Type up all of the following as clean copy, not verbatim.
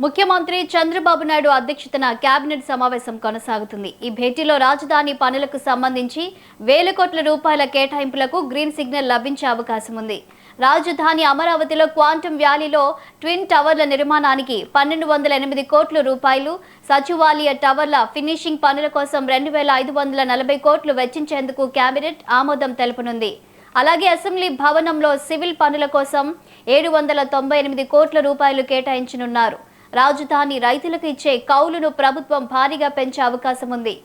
ముఖ్యమంత్రి చంద్రబాబు నాయుడు అధ్యక్షతన కేబినెట్ సమావేశం కొనసాగుతుంది. ఈ భేటీలో రాజధాని పనులకు సంబంధించి వేల కోట్ల రూపాయల కేటాయింపులకు గ్రీన్ సిగ్నల్ లభించే అవకాశం ఉంది. రాజధాని అమరావతిలో క్వాంటమ్ వ్యాలీలో ట్విన్ టవర్ల నిర్మాణానికి 1208 కోట్ల రూపాయలు, సచివాలయ టవర్ల ఫినిషింగ్ పనుల కోసం 2540 కోట్లు వెచ్చించేందుకు కేబినెట్ ఆమోదం తెలుపనుంది. అలాగే అసెంబ్లీ భవనంలో సివిల్ పనుల కోసం 798 కోట్ల రూపాయలు కేటాయించనున్నారు. రాజధాని రైతులకు ఇచ్చే కౌలును ప్రభుత్వం భారీగా పెంచే అవకాశం ఉంది.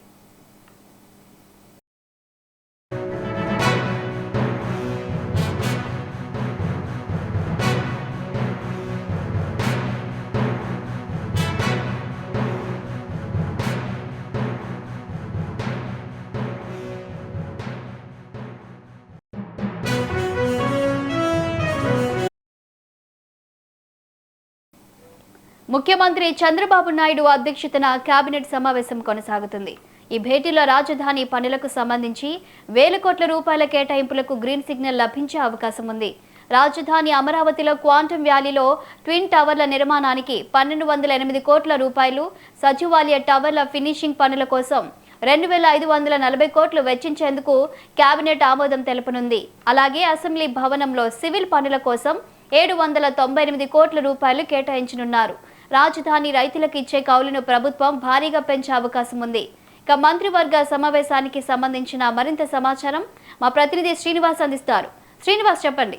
ముఖ్యమంత్రి చంద్రబాబు నాయుడు అధ్యక్షతన కేబినెట్ సమావేశం కొనసాగుతుంది. ఈ భేటీలో రాజధాని పనులకు సంబంధించి వేల కోట్ల రూపాయల కేటాయింపులకు గ్రీన్ సిగ్నల్ లభించే అవకాశం ఉంది. రాజధాని అమరావతిలో క్వాంటమ్ వ్యాలీలో ట్విన్ టవర్ల నిర్మాణానికి 1208 కోట్ల రూపాయలు, సచివాలయ టవర్ల ఫినిషింగ్ పనుల కోసం 2540 కోట్లు వెచ్చించేందుకు కేబినెట్ ఆమోదం తెలుపనుంది. అలాగే అసెంబ్లీ భవనంలో సివిల్ పనుల కోసం 798 కోట్ల రూపాయలు కేటాయించనున్నారు. రాజధాని రైతులకు ఇచ్చే కౌలును ప్రభుత్వం భారీగా పెంచే అవకాశం ఉంది. ఇక మంత్రివర్గ సమావేశానికి సంబంధించిన మరింత సమాచారం మా ప్రతినిధి శ్రీనివాస్ అందిస్తారు. శ్రీనివాస్, చెప్పండి.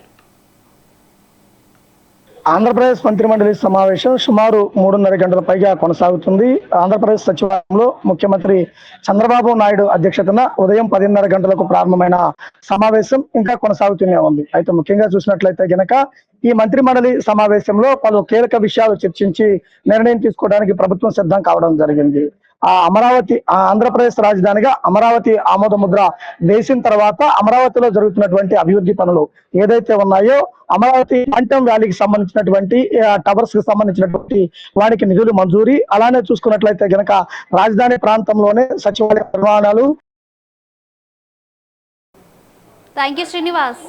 ఆంధ్రప్రదేశ్ మంత్రిమండలి సమావేశం సుమారు 3.5 గంటల పైగా కొనసాగుతుంది. ఆంధ్రప్రదేశ్ సచివాలయంలో ముఖ్యమంత్రి చంద్రబాబు నాయుడు అధ్యక్షతన ఉదయం 10:30 గంటలకు ప్రారంభమైన సమావేశం ఇంకా కొనసాగుతూనే ఉంది. అయితే ముఖ్యంగా చూసినట్లయితే గనక ఈ మంత్రిమండలి సమావేశంలో పలు కీలక విషయాలు చర్చించి నిర్ణయం తీసుకోవడానికి ప్రభుత్వం సిద్ధం కావడం జరిగింది. ఆంధ్రప్రదేశ్ రాజధానిగా అమరావతి ఆమోద ముద్ర వేసిన తర్వాత అమరావతిలో జరుగుతున్నటువంటి అభివృద్ధి పనులు ఏదైతే ఉన్నాయో, అమరావతి క్వాంటమ్ వ్యాలీకి సంబంధించినటువంటి టవర్స్ కి సంబంధించినటువంటి వాటికి నిధులు మంజూరీ, అలానే చూసుకున్నట్లయితే గనక రాజధాని ప్రాంతంలోనే సచివాలయ నిర్మాణాలు. థాంక్యూ శ్రీనివాస్.